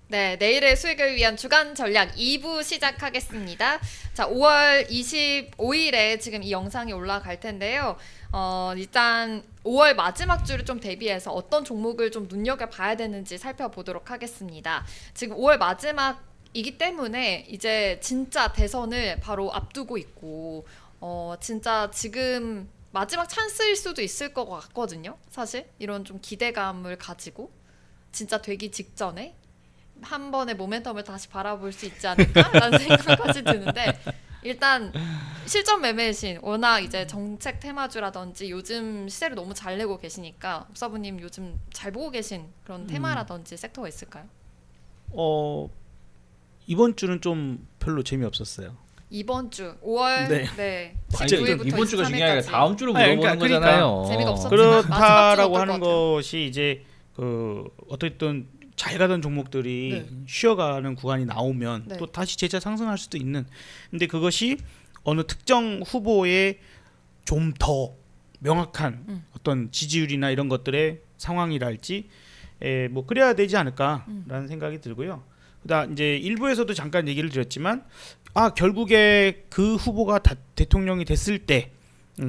네, 내일의 수익을 위한 주간 전략 2부 시작하겠습니다. 자, 5월 25일에 지금 이 영상이 올라갈 텐데요. 일단 5월 마지막 주를 좀 대비해서 어떤 종목을 좀 눈여겨봐야 되는지 살펴보도록 하겠습니다. 지금 5월 마지막이기 때문에 이제 진짜 대선을 바로 앞두고 있고 진짜 지금 마지막 찬스일 수도 있을 것 같거든요. 사실 이런 좀 기대감을 가지고 진짜 되기 직전에 한 번의 모멘텀을 다시 바라볼 수 있지 않을까라는 생각까지 드는데 일단 실전 매매의 신 워낙 이제 정책 테마주라든지 요즘 시세를 너무 잘 내고 계시니까 옵사부님 요즘 잘 보고 계신 그런 테마라든지 섹터가 있을까요? 이번 주는 좀 별로 재미없었어요. 이번 주 5월 네. 19일부터 이번 주가 중요한 게 23일까지 다음 주로 물어보는 거잖아요. 재미가 없었지만 그렇다라고 하는 것이 이제 어쨌든 잘 가던 종목들이 쉬어가는 구간이 나오면 또 다시 재차 상승할 수도 있는. 근데 그것이 어느 특정 후보의 좀 더 명확한 어떤 지지율이나 이런 것들의 상황이랄지 뭐 그래야 되지 않을까라는 생각이 들고요. 그다음 이제 일부에서도 잠깐 얘기를 드렸지만 결국에 그 후보가 대통령이 됐을 때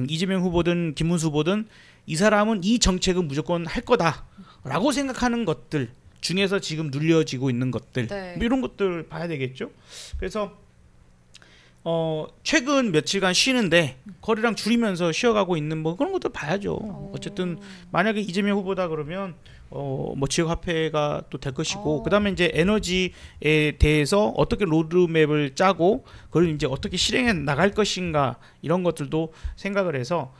이재명 후보든 김문수 후보든 이 사람은 이 정책은 무조건 할 거다라고 생각하는 것들 중에서 지금 눌려지고 있는 것들 뭐 이런 것들 봐야 되겠죠. 그래서 최근 며칠간 쉬는데 거래량 줄이면서 쉬어가고 있는 뭐 그런 것들 봐야죠. 어쨌든 만약에 이재명 후보다 그러면 뭐 지역화폐가 또 될 것이고 그다음에 이제 에너지에 대해서 어떻게 로드맵을 짜고 그걸 이제 어떻게 실행해 나갈 것인가 이런 것들도 생각을 해서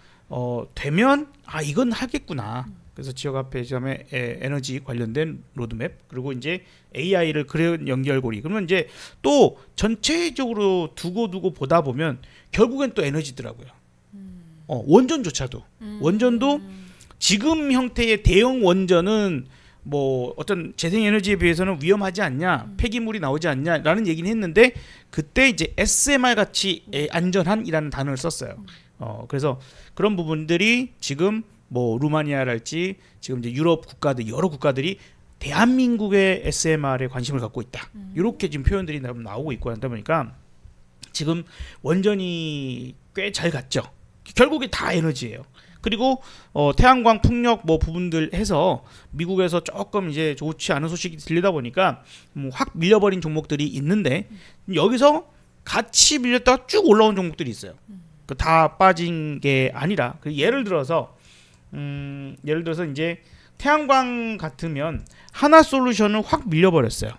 되면 이건 하겠구나. 그래서 지역화폐 시험에 에너지 관련된 로드맵 그리고 이제 AI를 그런 연결고리 그러면 이제 또 전체적으로 두고 보다 보면 결국엔 또 에너지더라고요. 원전조차도 원전도 지금 형태의 대형 원전은 뭐 어떤 재생에너지에 비해서는 위험하지 않냐 폐기물이 나오지 않냐라는 얘기는 했는데 그때 이제 SMR 같이 안전한이라는 단어를 썼어요. 그래서 그런 부분들이 지금 뭐 루마니아랄지 지금 이제 유럽 국가들 여러 국가들이 대한민국의 SMR에 관심을 갖고 있다. 이렇게 지금 표현들이 나오고 있고 하다 보니까 지금 원전이 꽤 잘 갔죠. 결국에 다 에너지예요. 그리고 태양광 풍력 뭐 부분들 해서 미국에서 조금 이제 좋지 않은 소식이 들리다 보니까 확 밀려버린 종목들이 있는데 여기서 같이 밀렸다가 쭉 올라온 종목들이 있어요. 다 빠진 게 아니라 예를 들어서 이제 태양광 같으면 하나솔루션은 확 밀려버렸어요.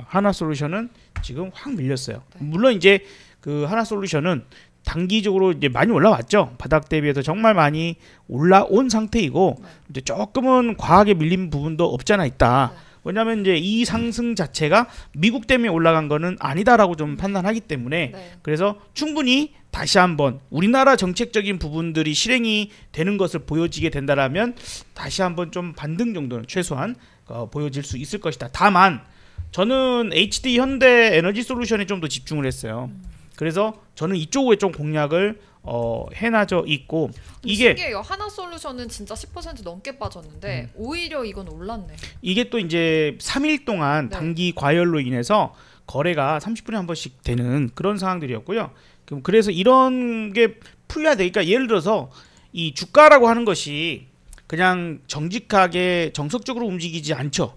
하나솔루션은 지금 확 밀렸어요. 물론 이제 그 하나솔루션은 단기적으로 이제 많이 올라왔죠. 바닥 대비해서 정말 많이 올라온 상태이고 이제 조금은 과하게 밀린 부분도 없잖아 있다. 왜냐하면 이제 이 상승 자체가 미국 때문에 올라간 거는 아니다라고 좀 판단하기 때문에 그래서 충분히 다시 한번 우리나라 정책적인 부분들이 실행이 되는 것을 보여지게 된다라면 다시 한번 좀 반등 정도는 최소한 보여질 수 있을 것이다. 다만 저는 HD 현대 에너지 솔루션에 좀 더 집중을 했어요. 그래서 저는 이쪽에 좀 공략을 해놔져 있고 이게 신기해요. 하나솔루션은 진짜 10% 넘게 빠졌는데 오히려 이건 올랐네. 이게 또 이제 3일 동안 단기 과열로 인해서 거래가 30분에 한 번씩 되는 그런 상황들이었고요. 그래서 이런 게 풀려야 되니까 예를 들어서 이 주가라고 하는 것이 그냥 정직하게 정석적으로 움직이지 않죠.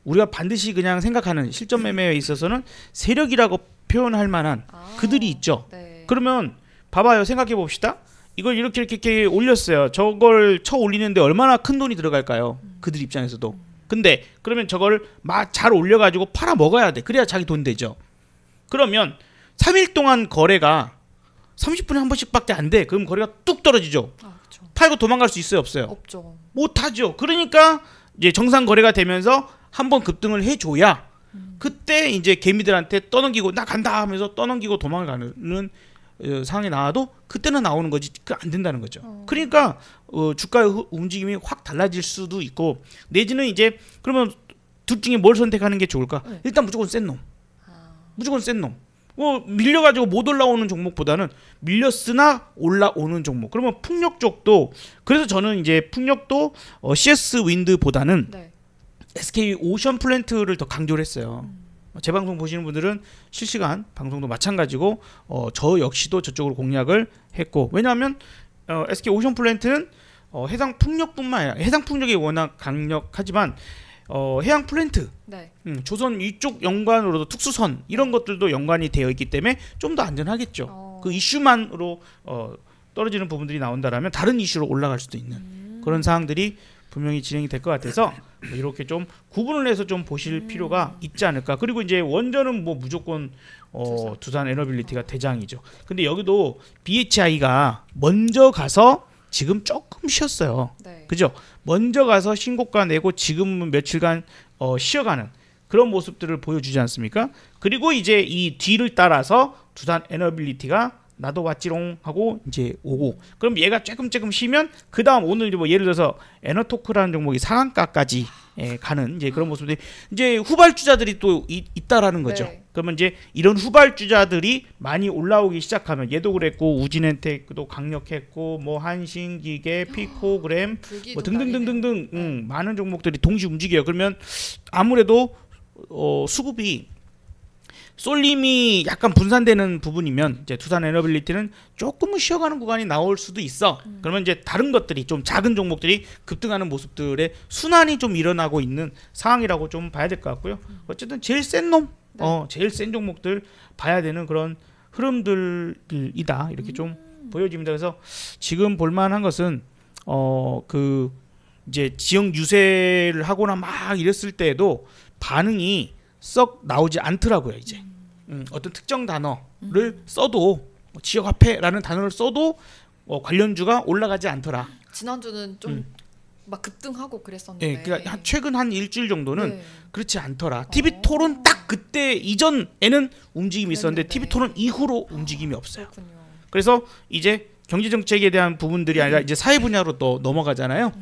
우리가 반드시 그냥 생각하는 실전 매매에 있어서는 세력이라고 표현할 만한 그들이 있죠. 그러면 봐봐요. 생각해 봅시다. 이걸 이렇게 올렸어요. 저걸 쳐 올리는데 얼마나 큰 돈이 들어갈까요? 그들 입장에서도. 근데 그러면 저걸 막 잘 올려가지고 팔아 먹어야 돼. 그래야 자기 돈 되죠. 그러면 3일 동안 거래가 30분에 한 번씩밖에 안 돼. 그럼 거래가 뚝 떨어지죠. 팔고 도망갈 수 있어요, 없어요? 없죠. 못하죠. 그러니까 이제 정상 거래가 되면서 한번 급등을 해줘야 그때 이제 개미들한테 떠넘기고 나 간다 하면서 떠넘기고 도망을 가는 상황이 나와도 그때는 나오는 거지 안 된다는 거죠. 그러니까 주가의 움직임이 확 달라질 수도 있고 내지는 이제 그러면 둘 중에 뭘 선택하는 게 좋을까? 일단 무조건 센 놈. 무조건 센 놈. 밀려가지고 못 올라오는 종목보다는 밀렸으나 올라오는 종목. 그러면 풍력 쪽도 그래서 저는 이제 풍력도 CS 윈드보다는 SK 오션 플랜트를 더 강조를 했어요. 제 방송 보시는 분들은 실시간 방송도 마찬가지고 저 역시도 저쪽으로 공략을 했고, 왜냐하면 SK 오션 플랜트는 해상 풍력뿐만 아니라 해상 풍력이 워낙 강력하지만 해양 플랜트, 네. 조선 이쪽 연관으로도 특수선 이런 것들도 연관이 되어 있기 때문에 좀 더 안전하겠죠. 그 이슈만으로 떨어지는 부분들이 나온다라면 다른 이슈로 올라갈 수도 있는 그런 사항들이 분명히 진행이 될 것 같아서 이렇게 좀 구분을 해서 좀 보실 필요가 있지 않을까. 그리고 이제 원전은 뭐 무조건 두산 에너빌리티가 대장이죠. 근데 여기도 BHI가 먼저 가서 지금 조금 쉬었어요. 네. 그죠? 먼저 가서 신고가 내고 지금은 며칠간 쉬어가는 그런 모습들을 보여주지 않습니까? 그리고 이제 이 뒤를 따라서 두산 에너빌리티가 나도 왔지롱 하고 이제 오고, 그럼 얘가 조금 쉬면 그 다음 오늘 뭐 예를 들어서 에너토크라는 종목이 상한가까지 가는 이제 그런 모습들이 이제 후발주자들이 또 있다라는 거죠. 네. 그러면 이제 이런 후발주자들이 많이 올라오기 시작하면, 얘도 그랬고 우진엔텍도 강력했고 뭐 한신기계, 피코그램 뭐 등등등등등 많은 종목들이 동시 움직여요. 그러면 아무래도 수급이 쏠림이 약간 분산되는 부분이면 이제 두산 에너빌리티는 조금은 쉬어가는 구간이 나올 수도 있어. 그러면 이제 다른 것들이 좀 작은 종목들이 급등하는 모습들의 순환이 좀 일어나고 있는 상황이라고 좀 봐야 될 것 같고요. 어쨌든 제일 센 놈, 제일 센 종목들 봐야 되는 그런 흐름들이다 이렇게 좀 보여집니다. 그래서 지금 볼만한 것은 그 이제 지역 유세를 하거나 막 이랬을 때에도 반응이 썩 나오지 않더라고요. 이제 어떤 특정 단어를 써도 지역 화폐라는 단어를 써도 관련주가 올라가지 않더라. 지난주는 좀 막 급등하고 그랬었는데. 네, 그러니까 최근 한 일주일 정도는 네. 그렇지 않더라. TV 토론 딱 그때 이전에는 움직임이 있었는데 TV 토론 이후로 움직임이 없어요. 그렇군요. 그래서 이제 경제 정책에 대한 부분들이 아니라 이제 사회 분야로 또 넘어가잖아요.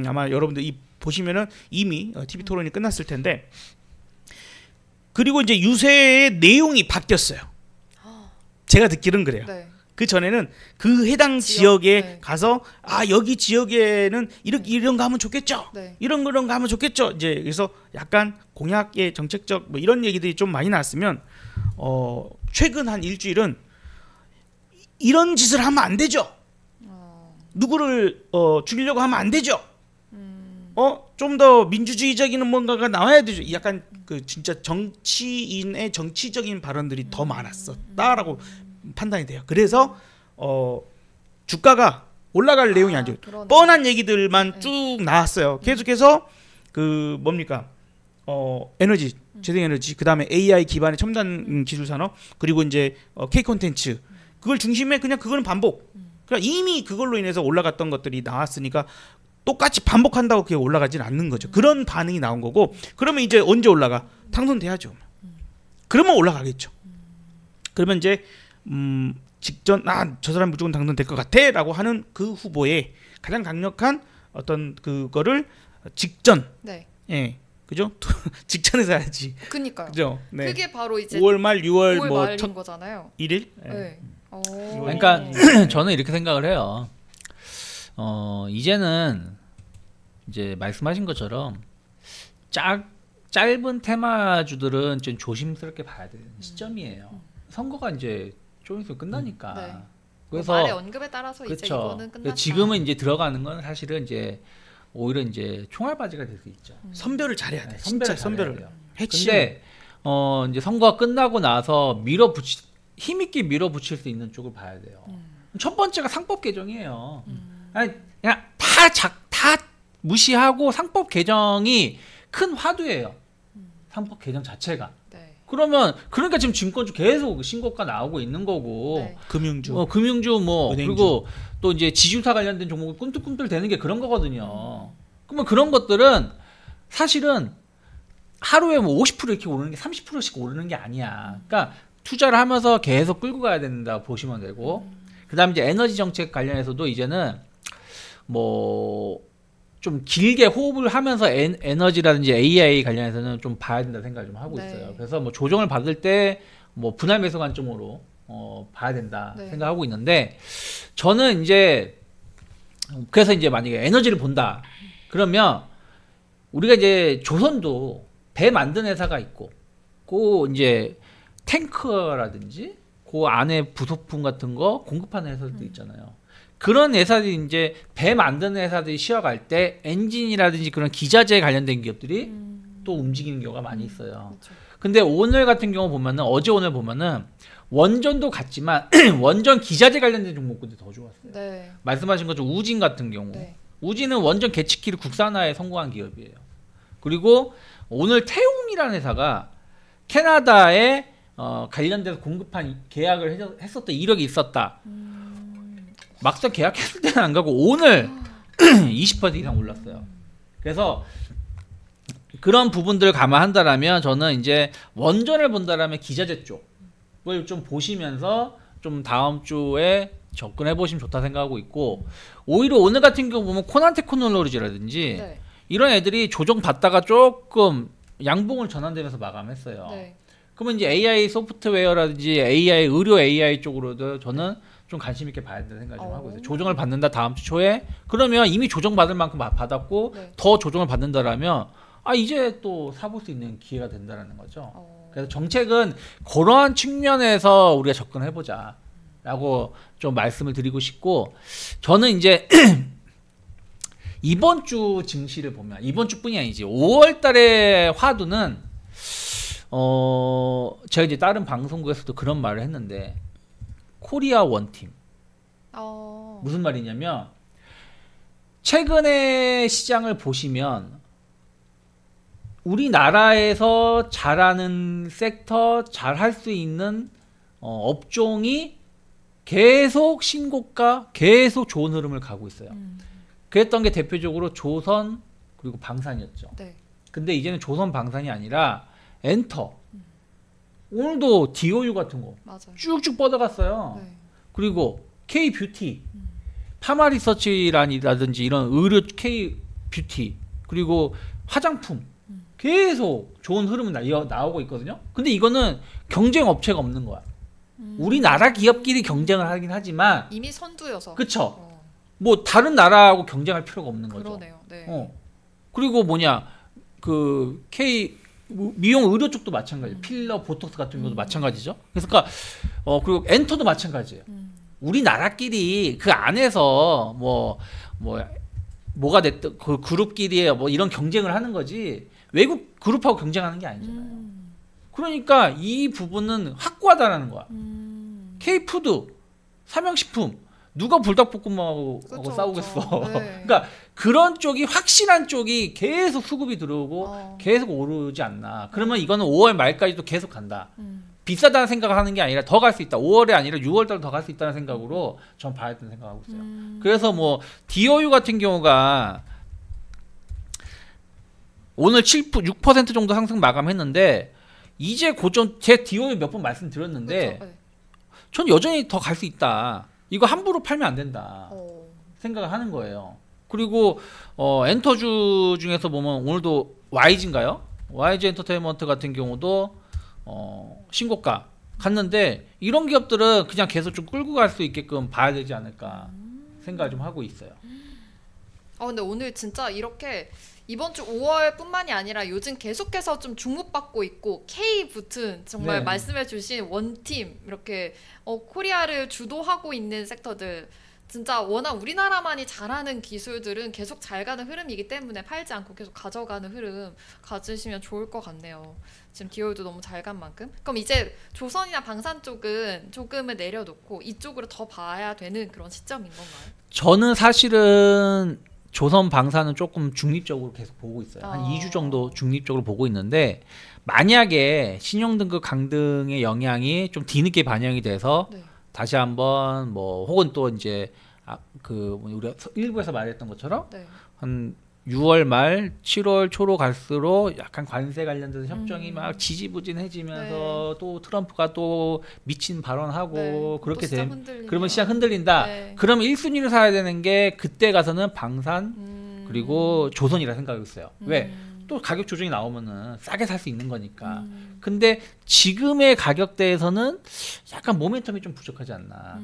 아마 여러분들 보시면은 이미 TV 토론이 끝났을 텐데. 그리고 이제 유세의 내용이 바뀌었어요. 제가 듣기는 그래요. 네. 그 전에는 그 해당 지역에 네. 가서 여기 지역에는 이런 거 하면 좋겠죠. 네. 이런 거 하면 좋겠죠. 이제 그래서 약간 공약의 정책적 뭐 이런 얘기들이 좀 많이 나왔으면 최근 한 일주일은 이런 짓을 하면 안 되죠. 누구를 죽이려고 하면 안 되죠. 좀 더 민주주의적인 뭔가가 나와야 되죠. 약간 그 진짜 정치인의 정치적인 발언들이 더 많았었다라고 판단이 돼요. 그래서 주가가 올라갈 내용이 아니죠. 그러네. 뻔한 얘기들만 쭉 나왔어요. 계속해서 그 뭡니까? 에너지, 재생에너지, 그 다음에 AI 기반의 첨단 기술 산업, 그리고 이제 K 콘텐츠, 그걸 중심에 그냥 그거는 반복. 그러니까 이미 그걸로 인해서 올라갔던 것들이 나왔으니까 똑같이 반복한다고 그게 올라가지는 않는 거죠. 그런 반응이 나온 거고, 그러면 이제 언제 올라가? 당선돼야죠. 그러면 올라가겠죠. 그러면 이제 직전 저 사람 무조건 당선될 것 같아라고 하는 그 후보의 가장 강력한 어떤 그거를 직전, 네. 예, 그죠? 직전에서 해야지. 그니까요. 그죠? 네. 그게 바로 이제 5월 말, 6월 5월 뭐 말인 첫 거잖아요. 1일? 예. 네. 그러니까 저는 이렇게 생각을 해요. 이제는 이제 말씀하신 것처럼 짧은 테마주들은 좀 조심스럽게 봐야 되는 시점이에요. 선거가 이제 좀 있으면 끝나니까. 네. 그래서 말의 언급에 따라서 이제 그렇죠. 이거는 끝났다. 지금은 이제 들어가는 건 사실은 이제 오히려 이제 총알바지가 될 수 있죠. 선별을 잘해야 돼. 선별을 진짜 선별을. 잘해야 돼요. 해치. 근데 이제 선거가 끝나고 나서 힘있게 밀어붙일 수 있는 쪽을 봐야 돼요. 첫 번째가 상법 개정이에요. 아니, 그냥 다 무시하고 상법 개정이 큰 화두예요. 상법 개정 자체가. 네. 그러니까 지금 증권주 계속 신고가 나오고 있는 거고. 네. 금융주. 금융주 은행주. 그리고 또 이제 지주사 관련된 종목이 꿈틀꿈틀 되는 게 그런 거거든요. 그러면 그런 것들은 사실은 하루에 뭐 50% 이렇게 오르는 게 30%씩 오르는 게 아니야. 그러니까 투자를 하면서 계속 끌고 가야 된다 보시면 되고. 그다음에 이제 에너지 정책 관련해서도 이제는 뭐 좀 길게 호흡을 하면서 에너지라든지 AI 관련해서는 좀 봐야 된다 생각을 좀 하고 네. 있어요. 그래서 뭐 조정을 받을 때 뭐 분할 매수 관점으로 봐야 된다 네. 생각하고 있는데, 저는 이제 그래서 이제 만약에 에너지를 본다 그러면 우리가 이제 조선도 배 만든 회사가 있고, 그 이제 탱크라든지 그 안에 부속품 같은 거 공급하는 회사들도 있잖아요. 그런 회사들이 이제 배 만드는 회사들이 쉬어갈 때 엔진이라든지 그런 기자재에 관련된 기업들이 또 움직이는 경우가 많이 있어요. 그렇죠. 근데 오늘 같은 경우 보면은 어제 오늘 보면은 원전도 같지만 원전 기자재 관련된 종목들이 더 좋았어요. 네. 말씀하신 것처럼 우진 같은 경우 네. 우진은 원전 개치키를 국산화에 성공한 기업이에요. 그리고 오늘 태웅이라는 회사가 캐나다에 관련돼서 공급한 계약을 했었던 이력이 있었다. 막상 계약했을 때는 안 가고 오늘 20% 이상 올랐어요. 그래서 그런 부분들을 감안한다라면 저는 이제 원전을 본다라면 기자재 쪽을 좀 보시면서 좀 다음 주에 접근해 보시면 좋다 생각하고 있고, 오히려 오늘 같은 경우 보면 코난 테크놀로지라든지 네. 이런 애들이 조정 받다가 조금 양봉을 전환되면서 마감했어요. 네. 그러면 이제 AI 소프트웨어라든지 AI 의료 AI 쪽으로도 저는 좀 관심 있게 봐야 된다는 생각 좀 하고 있어요. 조정을 받는다 다음 주 초에, 그러면 이미 조정 받을 만큼 받았고 네. 더 조정을 받는다라면 이제 또 사볼 수 있는 기회가 된다라는 거죠. 그래서 정책은 그러한 측면에서 우리가 접근해 보자라고 좀 말씀을 드리고 싶고, 저는 이제 이번 주 증시를 보면 이번 주뿐이 아니지 5월 달에 화두는 제가 이제 다른 방송국에서도 그런 말을 했는데 코리아 원팀. 무슨 말이냐면 최근에 시장을 보시면 우리나라에서 잘하는 섹터, 잘할 수 있는 업종이 계속 신고가, 계속 좋은 흐름을 가고 있어요. 그랬던 게 대표적으로 조선 그리고 방산이었죠. 네. 근데 이제는 조선 방산이 아니라 엔터. 오늘도 DOU 같은 거 맞아요. 쭉쭉 뻗어갔어요. 네. 그리고 K-뷰티, 파마리서치라든지 이런 의료 K-뷰티, 그리고 화장품 계속 좋은 흐름은 나오고 있거든요. 근데 이거는 경쟁 업체가 없는 거야. 우리나라 기업끼리 경쟁을 하긴 하지만 이미 선두여서. 그쵸. 뭐 다른 나라하고 경쟁할 필요가 없는 거죠. 그러네요. 네. 그리고 그 미용 의료 쪽도 마찬가지예요. 필러, 보톡스 같은 것도 마찬가지죠. 그러니까 그리고 엔터도 마찬가지예요. 우리나라끼리 그 안에서 뭐가 됐든 그 그룹끼리 뭐 이런 경쟁을 하는 거지 외국 그룹하고 경쟁하는 게 아니잖아요. 그러니까 이 부분은 확고하다라는 거야. K푸드, 삼양식품 누가 불닭볶음면하고 싸우겠어. 네. 그러니까 그런 쪽이 확실한 쪽이 계속 수급이 들어오고 계속 오르지 않나. 그러면 이거는 5월 말까지도 계속 간다. 비싸다는 생각을 하는 게 아니라 더 갈 수 있다. 5월이 아니라 6월 달도 더 갈 수 있다는 생각으로 전 봐야 된다는 생각하고 있어요. 그래서 뭐 DOU 같은 경우가 오늘 6% 정도 상승 마감했는데 이제 고점 제 DOU 몇 번 말씀드렸는데 그렇죠. 네. 전 여전히 더 갈 수 있다. 이거 함부로 팔면 안 된다. 생각을 하는 거예요. 그리고 엔터주 중에서 보면 오늘도 YG인가요? YG 엔터테인먼트 같은 경우도 신고가 갔는데 이런 기업들은 그냥 계속 좀 끌고 갈 수 있게끔 봐야 되지 않을까 생각을 좀 하고 있어요. 근데 오늘 진짜 이렇게 이번 주 5월뿐만이 아니라 요즘 계속해서 좀 주목받고 있고 K 붙은 정말 네. 말씀해주신 원팀 이렇게 코리아를 주도하고 있는 섹터들 진짜 워낙 우리나라만이 잘하는 기술들은 계속 잘 가는 흐름이기 때문에 팔지 않고 계속 가져가는 흐름 가지시면 좋을 것 같네요. 지금 디올도 너무 잘 간 만큼. 그럼 이제 조선이나 방산 쪽은 조금은 내려놓고 이쪽으로 더 봐야 되는 그런 시점인 건가요? 저는 사실은 조선 방사는 조금 중립적으로 계속 보고 있어요. 한 2주 정도 중립적으로 보고 있는데 만약에 신용등급 강등의 영향이 좀 뒤늦게 반영이 돼서 네. 다시 한번 뭐 혹은 또 이제 우리가 일부에서 말했던 것처럼 네. 한 6월 말 7월 초로 갈수록 약간 관세 관련된 협정이 막 지지부진해지면서 또 트럼프가 또 미친 발언하고 그렇게 되면 그러면 시장 흔들린다. 네. 그러면 1순위를 사야 되는 게 그때 가서는 방산 그리고 조선이라 생각하고 있어요. 왜? 또 가격 조정이 나오면은 싸게 살 수 있는 거니까. 근데 지금의 가격대에서는 약간 모멘텀이 좀 부족하지 않나.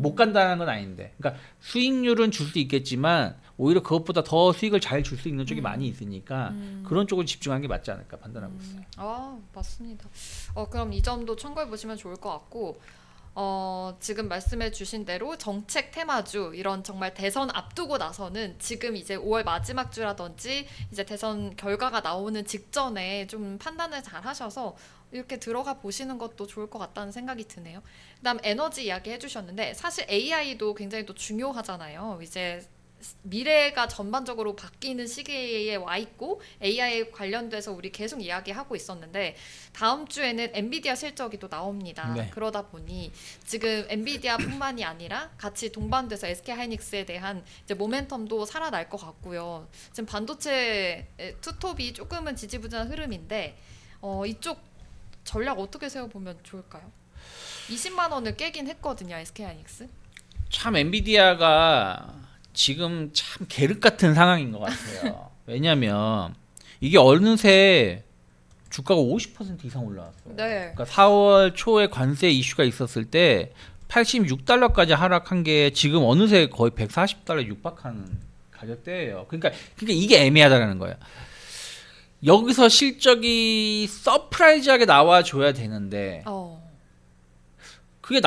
못 간다는 건 아닌데. 그러니까 수익률은 줄 수 있겠지만 오히려 그것보다 더 수익을 잘 줄 수 있는 쪽이 많이 있으니까 그런 쪽을 집중하는 게 맞지 않을까 판단하고 있어요. 아, 맞습니다. 그럼 이 점도 참고해 보시면 좋을 것 같고, 지금 말씀해 주신 대로 정책 테마주, 이런 정말 대선 앞두고 나서는 지금 이제 5월 마지막 주라든지 이제 대선 결과가 나오는 직전에 좀 판단을 잘 하셔서 이렇게 들어가 보시는 것도 좋을 것 같다는 생각이 드네요. 그다음 에너지 이야기 해주셨는데, 사실 AI도 굉장히 또 중요하잖아요. 이제 미래가 전반적으로 바뀌는 시기에 와 있고 AI 관련돼서 우리 계속 이야기하고 있었는데, 다음 주에는 엔비디아 실적이 또 나옵니다. 네. 그러다 보니 지금 엔비디아뿐만이 아니라 같이 동반돼서 SK하이닉스에 대한 이제 모멘텀도 살아날 것 같고요. 지금 반도체 투톱이 조금은 지지부진한 흐름인데, 이쪽 전략 어떻게 세워보면 좋을까요? 20만 원을 깨긴 했거든요, SK하이닉스. 참 엔비디아가 지금 참 계륵 같은 상황인 것 같아요. 왜냐면 이게 어느새 주가가 50% 이상 올라왔어요. 네. 그러니까 4월 초에 관세 이슈가 있었을 때 86달러까지 하락한 게 지금 어느새 거의 140달러 육박하는 가격대예요. 그러니까 이게 애매하다라는 거예요. 여기서 실적이 서프라이즈하게 나와줘야 되는데 그게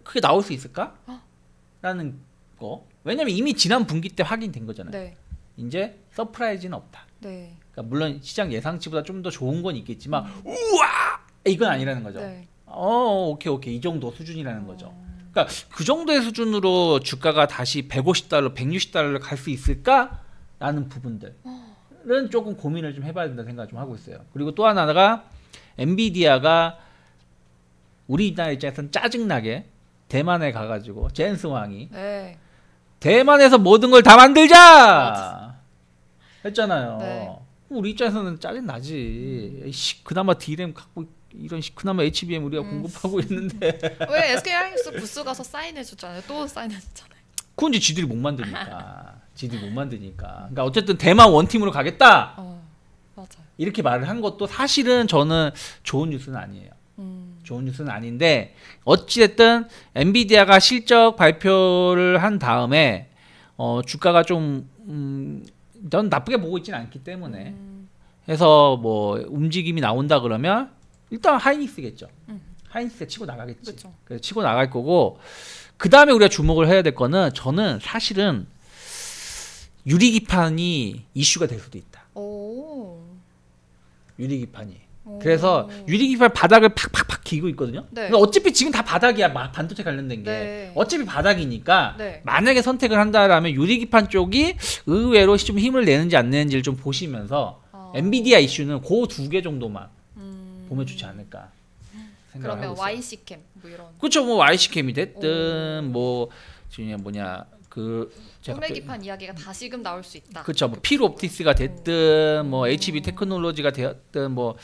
그게 나올 수 있을까? 라는 거. 왜냐면 이미 지난 분기 때 확인된 거잖아요. 네. 이제 서프라이즈는 없다. 네. 그러니까 물론 시장 예상치보다 좀 더 좋은 건 있겠지만 우와! 이건 아니라는 거죠. 네. 오케이 이 정도 수준이라는 거죠. 그러니까 그 정도의 수준으로 주가가 다시 150달러, 160달러를 갈 수 있을까라는 부분들은 조금 고민을 좀 해봐야 된다는 생각을 좀 하고 있어요. 그리고 또 하나가 엔비디아가 우리나라 입장에서는 짜증나게 대만에 가가지고 젠스 왕이 네. 대만에서 모든 걸 다 만들자 했잖아요. 네. 우리 입장에서는 짜증나지. 그나마 D램 갖고 그나마 HBM 우리가 공급하고 있는데 왜 SK하이닉스 부스 가서 사인해 줬잖아요. 또 사인해 줬잖아요. 그건 이제 지들이 못 만드니까. 그러니까 어쨌든 대만 원팀으로 가겠다. 맞아요. 이렇게 말을 한 것도 사실은 저는 좋은 뉴스는 아니에요. 좋은 뉴스는 아닌데 어찌됐든 엔비디아가 실적 발표를 한 다음에 주가가 좀 전 나쁘게 보고 있지는 않기 때문에 해서 뭐 움직임이 나온다 그러면 일단 하이닉스겠죠. 하이닉스가 치고 나가겠지. 그렇죠. 그래서 치고 나갈 거고, 그 다음에 우리가 주목을 해야 될 거는 저는 사실은 유리기판이 이슈가 될 수도 있다. 유리기판이. 그래서 유리기판 바닥을 팍팍팍 기고 있거든요. 네. 그러니까 어차피 지금 다 바닥이야. 반도체 관련된 게. 네. 어차피 바닥이니까 네. 만약에 선택을 한다라면 유리기판 쪽이 의외로 좀 힘을 내는지 안 내는지를 좀 보시면서 엔비디아 이슈는 그 두 개 정도만 보면 좋지 않을까 생각을 그러면 하고 있어요. YC캠 뭐 이런. 그렇죠. 뭐 YC캠이 됐든 뭐 지금 뭐냐 소매기판 이야기가 다시금 나올 수 있다. 그렇죠. 뭐 피로옵티스가 됐든 뭐 HB 테크놀로지가 되었든 뭐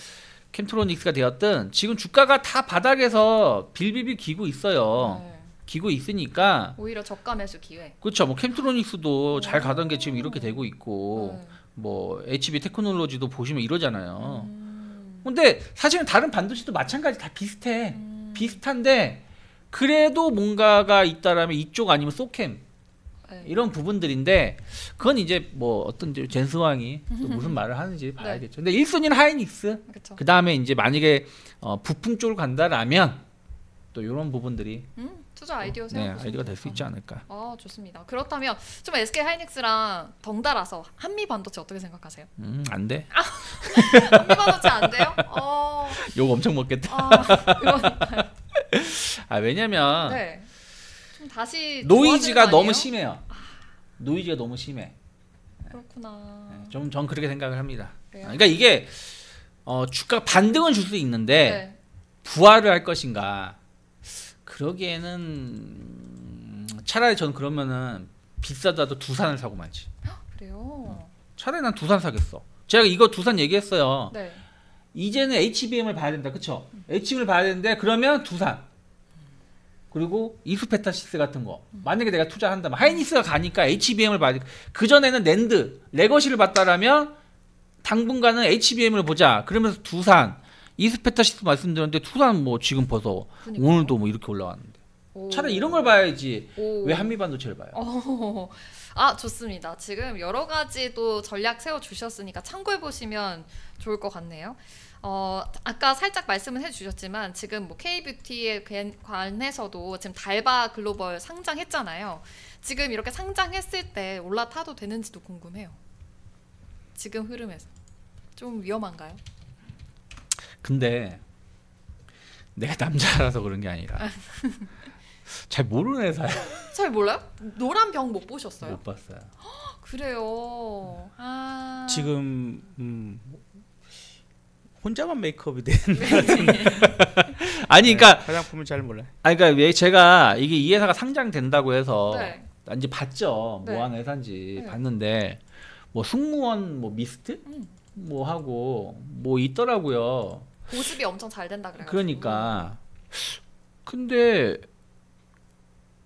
캠트로닉스가 되었든 지금 주가가 다 바닥에서 빌빌빌 기고 있어요. 네. 기고 있으니까 오히려 저가 매수 기회. 그렇죠. 뭐 캠트로닉스도 잘 가던 게 지금 이렇게 되고 있고 뭐 HB 테크놀로지도 보시면 이러잖아요. 근데 사실은 다른 반도체도 마찬가지 다 비슷해. 비슷한데 그래도 뭔가가 있다라면 이쪽 아니면 소캠 네. 이런 부분들인데 그건 이제 뭐 어떤 젠스왕이 또 무슨 말을 하는지 봐야겠죠. 근데 1순위는 하이닉스. 그쵸. 그 다음에 이제 만약에 부품 쪽으로 간다라면 또 이런 부분들이 투자 아이디어 네, 세워보시면 아이디어가 될 수 있지 않을까. 좋습니다. 그렇다면 좀 SK하이닉스랑 덩달아서 한미 반도체 어떻게 생각하세요? 안 돼. 한미 반도체 안 돼요? 욕 엄청 먹겠다. 이건 왜냐면 네. 좀 다시 노이즈가 좋아지는 거 너무 아니에요? 심해요. 노이즈가 너무 심해. 그렇구나. 전 그렇게 생각을 합니다. 그래요? 그러니까 이게 주가 반등은 줄 수 있는데 네. 부활을 할 것인가? 그러기에는 차라리 전 그러면은 비싸다도 두산을 사고 말지. 그래요. 차라리 난 두산 사겠어. 제가 이거 두산 얘기했어요. 네. 이제는 HBM을 봐야 된다, 그쵸? HBM을 봐야 되는데 그러면 두산. 그리고 이수페타시스 같은 거. 만약에 내가 투자한다면 하이닉스가 가니까 HBM을 봐야 돼. 그 전에는 낸드, 레거시를 봤다라면 당분간은 HBM을 보자. 그러면서 두산, 이수페타시스 말씀드렸는데 두산 뭐 지금 벌써 그러니까요. 오늘도 뭐 이렇게 올라왔는데. 오. 차라리 이런 걸 봐야지. 오. 왜 한미반도체를 봐요? 아 좋습니다. 지금 여러 가지 또 전략 세워 주셨으니까 참고해 보시면 좋을 것 같네요. 아까 살짝 말씀을 해주셨지만 지금 뭐 K뷰티에 관해서도 지금 달바 글로벌 상장했잖아요. 지금 이렇게 상장했을 때 올라타도 되는지도 궁금해요. 지금 흐름에서 좀 위험한가요? 근데 내가 남자라서 그런 게 아니라 잘 모르는 회사야. 잘 몰라요? 노란 병 못 보셨어요? 못 봤어요. 그래요. 아 지금 혼자만 메이크업이 된 아니 그러니까 화장품은 잘 몰라요. 아니 그러니까 왜 제가 이게 이 회사가 상장된다고 해서 네. 이제 봤죠. 네. 뭐 하는 회사인지 네. 봤는데 뭐 승무원 뭐 미스트 뭐 하고 뭐 있더라고요. 보습이 엄청 잘 된다 그래요. 그러니까 근데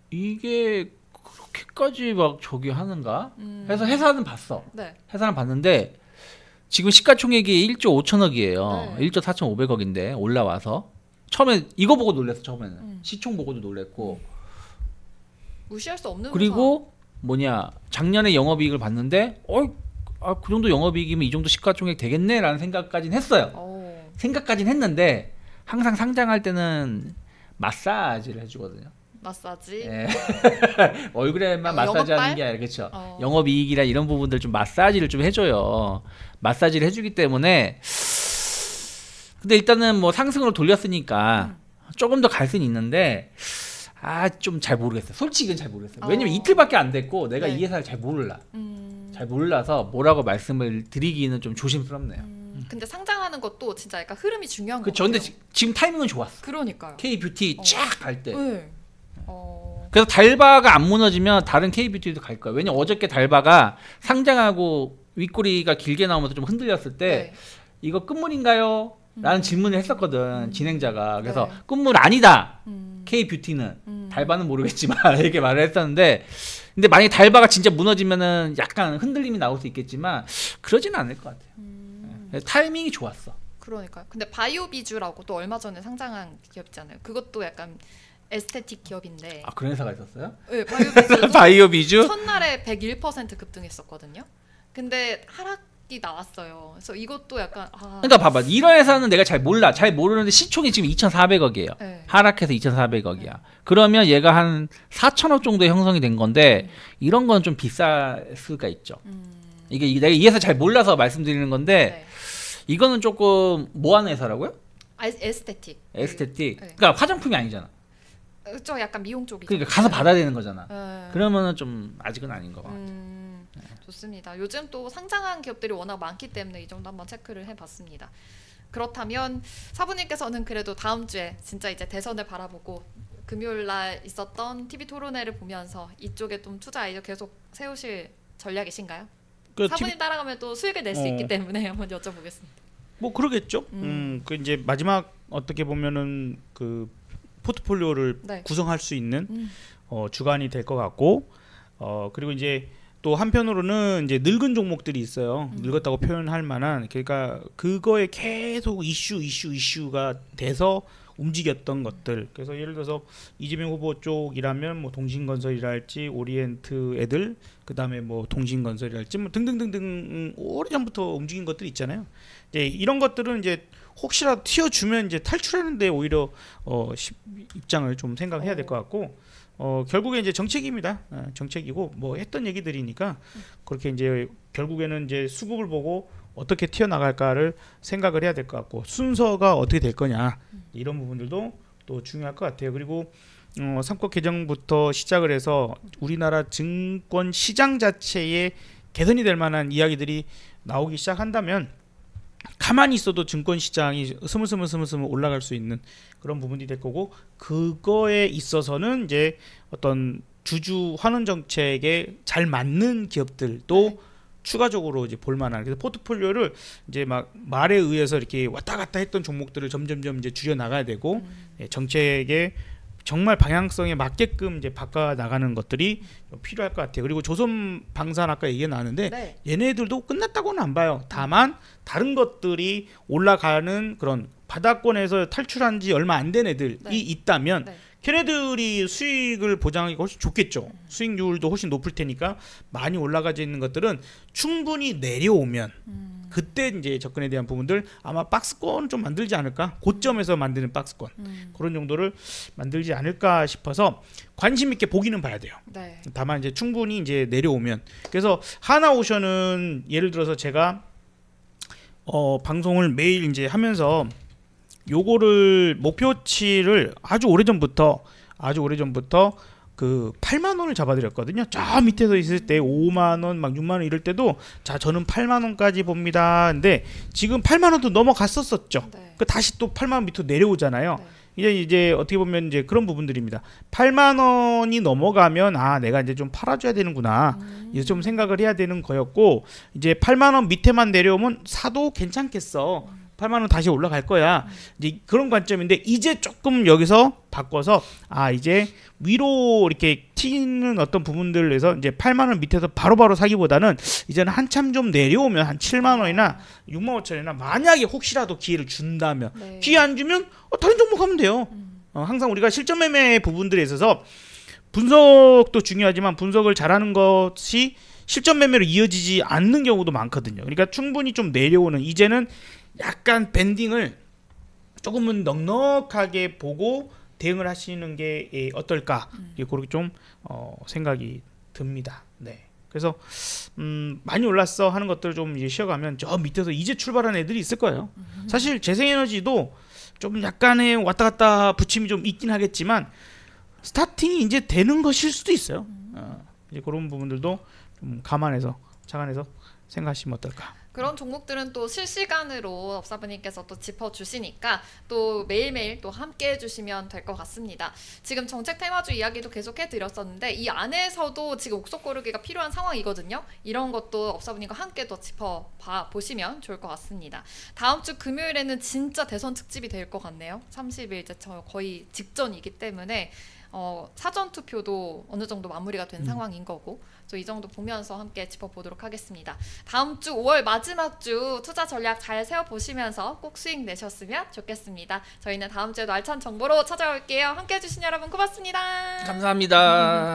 이게 그렇게까지 막 저기 하는가? 해서 회사는 봤어. 네. 회사는 봤는데 지금 시가총액이 1조 5천억이에요. 네. 1조 4,500억인데 올라와서 처음에 이거 보고 놀랐어. 처음에는 시총 보고도 놀랬고 무시할 수 없는 그리고 뭐냐 작년에 영업이익을 봤는데 그 정도 영업이익이면 이 정도 시가총액 되겠네라는 생각까지는 했어요. 생각까지는 했는데 항상 상장할 때는 마사지를 해주거든요. 마사지. 예. 얼굴에만 마사지 영업발? 하는 게 아니라 그렇죠. 영업이익이라 이런 부분들 좀 마사지를 좀 해줘요. 마사지를 해주기 때문에 근데 일단은 뭐 상승으로 돌렸으니까 조금 더 갈 수는 있는데 좀 잘 모르겠어요. 솔직히는 잘 모르겠어요. 왜냐면 이틀밖에 안 됐고 내가 네. 이 회사를 잘 몰라. 잘 몰라서 뭐라고 말씀을 드리기는 좀 조심스럽네요. 근데 상장하는 것도 진짜 약간 흐름이 중요한 거 그렇죠. 같아요. 근데 지금 타이밍은 좋았어. 그러니까요. K뷰티 쫙 갈 때. 네. 그래서 달바가 안 무너지면 다른 K뷰티도 갈 거예요. 왜냐면 어저께 달바가 상장하고 윗꼬리가 길게 나오면서 좀 흔들렸을 때 네. 이거 끝물인가요? 라는 질문을 했었거든. 진행자가. 그래서 네. 끝물 아니다. K뷰티는. 달바는 모르겠지만 이렇게 말을 했었는데 근데 만약에 달바가 진짜 무너지면은 약간 흔들림이 나올 수 있겠지만 그러지는 않을 것 같아요. 그래서 타이밍이 좋았어. 그러니까요. 근데 바이오비주라고 또 얼마 전에 상장한 기업 있잖아요. 그것도 약간 에스테틱 기업인데. 그런 회사가 있었어요? 네, 바이오비주도 바이오비주? 첫날에 101% 급등했었거든요. 근데 하락이 나왔어요. 그래서 이것도 약간 그러니까 봐봐. 이런 회사는 내가 잘 몰라. 잘 모르는데 시총이 지금 2,400억이에요. 네. 하락해서 2,400억이야. 그러면 얘가 한 4천억 정도의 형성이 된 건데 이런 건 좀 비쌀 수가 있죠. 이게 내가 이 회사 잘 몰라서 말씀드리는 건데 네. 이거는 조금 뭐 하는 회사라고요? 에스테틱. 에스테틱. 네. 그러니까 화장품이 아니잖아. 저 약간 미용 쪽이죠. 그러니까 가서 받아야 되는 거잖아. 네. 그러면은 좀 아직은 아닌 것 같아. 좋습니다. 요즘 또 상장한 기업들이 워낙 많기 때문에 이 정도 한번 체크를 해봤습니다. 그렇다면 사부님께서는 그래도 다음 주에 진짜 이제 대선을 바라보고 금요일 날 있었던 TV 토론회를 보면서 이쪽에 좀 투자 아이디어 계속 세우실 전략이신가요? 사부님 따라가면 또 수익을 낼 수 있기 때문에 한번 여쭤보겠습니다. 뭐 그러겠죠. 그 이제 마지막 어떻게 보면은 그 포트폴리오를 네. 구성할 수 있는 주간이 될 것 같고 그리고 이제 또 한편으로는 이제 늙은 종목들이 있어요. 늙었다고 표현할 만한 그러니까 그거에 계속 이슈가 돼서 움직였던 것들. 그래서 예를 들어서 이재명 후보 쪽이라면 뭐 동신건설이랄지 오리엔트 애들 그다음에 뭐 동신건설이랄지 뭐 등등등등 오래전부터 움직인 것들 있잖아요. 이제 이런 것들은 이제 혹시라도 튀어주면 이제 탈출하는데 오히려 입장을 좀 생각해야 될 것 같고 결국에 이제 정책입니다. 정책이고 뭐 했던 얘기들이니까 그렇게 이제 결국에는 이제 수급을 보고 어떻게 튀어나갈까를 생각을 해야 될 것 같고 순서가 어떻게 될 거냐 이런 부분들도 또 중요할 것 같아요. 그리고 선거 개정부터 시작을 해서 우리나라 증권 시장 자체에 개선이 될 만한 이야기들이 나오기 시작한다면 가만히 있어도 증권 시장이 스물스물 올라갈 수 있는 그런 부분이 될 거고 그거에 있어서는 이제 어떤 주주 환원 정책에 잘 맞는 기업들도 추가적으로 이제 볼만한 그래서 포트폴리오를 이제 막 말에 의해서 이렇게 왔다 갔다 했던 종목들을 점점점 이제 줄여 나가야 되고 정책에 정말 방향성에 맞게끔 이제 바꿔 나가는 것들이 필요할 것 같아요. 그리고 조선 방산 아까 얘기 나왔는데 네. 얘네들도 끝났다고는 안 봐요. 다만 다른 것들이 올라가는 그런 바닥권에서 탈출한 지 얼마 안 된 애들이 네. 있다면 네. 걔네들이 수익을 보장하기가 훨씬 좋겠죠. 수익률도 훨씬 높을 테니까 많이 올라가져 있는 것들은 충분히 내려오면 그때 이제 접근에 대한 부분들 아마 박스권 좀 만들지 않을까? 고점에서 만드는 박스권 그런 정도를 만들지 않을까 싶어서 관심 있게 보기는 봐야 돼요. 네. 다만 이제 충분히 이제 내려오면 그래서 하나오션은 예를 들어서 제가 방송을 매일 이제 하면서 요거를 목표치를 아주 오래전부터 그 8만 원을 잡아드렸거든요. 저 밑에서 있을 때 5만 원, 막 6만 원 이럴 때도 자 저는 8만 원까지 봅니다. 근데 지금 8만 원도 넘어갔었었죠. 네. 그 다시 또 8만 원 밑으로 내려오잖아요. 네. 이제 어떻게 보면 이제 그런 부분들입니다. 8만 원이 넘어가면 아 내가 이제 좀 팔아줘야 되는구나. 이제 좀 생각을 해야 되는 거였고 이제 8만 원 밑에만 내려오면 사도 괜찮겠어. 8만 원 다시 올라갈 거야. 이제 그런 관점인데 이제 조금 여기서 바꿔서 아 이제 위로 이렇게 튀는 어떤 부분들에서 이제 8만 원 밑에서 바로바로 사기보다는 이제는 한참 좀 내려오면 한 7만 원이나 6만 5천이나 만약에 혹시라도 기회를 준다면 네. 기회 안 주면 다른 종목 하면 돼요. 항상 우리가 실전 매매 부분들에 있어서 분석도 중요하지만 분석을 잘하는 것이 실전 매매로 이어지지 않는 경우도 많거든요. 그러니까 충분히 좀 내려오는 이제는 약간 밴딩을 조금은 넉넉하게 보고 대응을 하시는 게 어떨까 그렇게 좀 생각이 듭니다. 네. 그래서 많이 올랐어 하는 것들을 좀 이제 쉬어가면 저 밑에서 이제 출발한 애들이 있을 거예요. 사실 재생에너지도 좀 약간의 왔다 갔다 부침이 좀 있긴 하겠지만 스타팅이 이제 되는 것일 수도 있어요. 이제 그런 부분들도 좀 감안해서 착안해서 생각하시면 어떨까. 그런 종목들은 또 실시간으로 업사부님께서 또 짚어주시니까 또 매일매일 또 함께 해주시면 될 것 같습니다. 지금 정책 테마주 이야기도 계속 해드렸었는데 이 안에서도 지금 옥석 고르기가 필요한 상황이거든요. 이런 것도 업사부님과 함께 또 짚어봐 보시면 좋을 것 같습니다. 다음 주 금요일에는 진짜 대선 특집이 될 것 같네요. 30일째 거의 직전이기 때문에 사전 투표도 어느 정도 마무리가 된 상황인 거고 이 정도 보면서 함께 짚어보도록 하겠습니다. 다음 주 5월 마지막 주 투자 전략 잘 세워보시면서 꼭 수익 내셨으면 좋겠습니다. 저희는 다음 주에도 알찬 정보로 찾아올게요. 함께 해주신 여러분 고맙습니다. 감사합니다.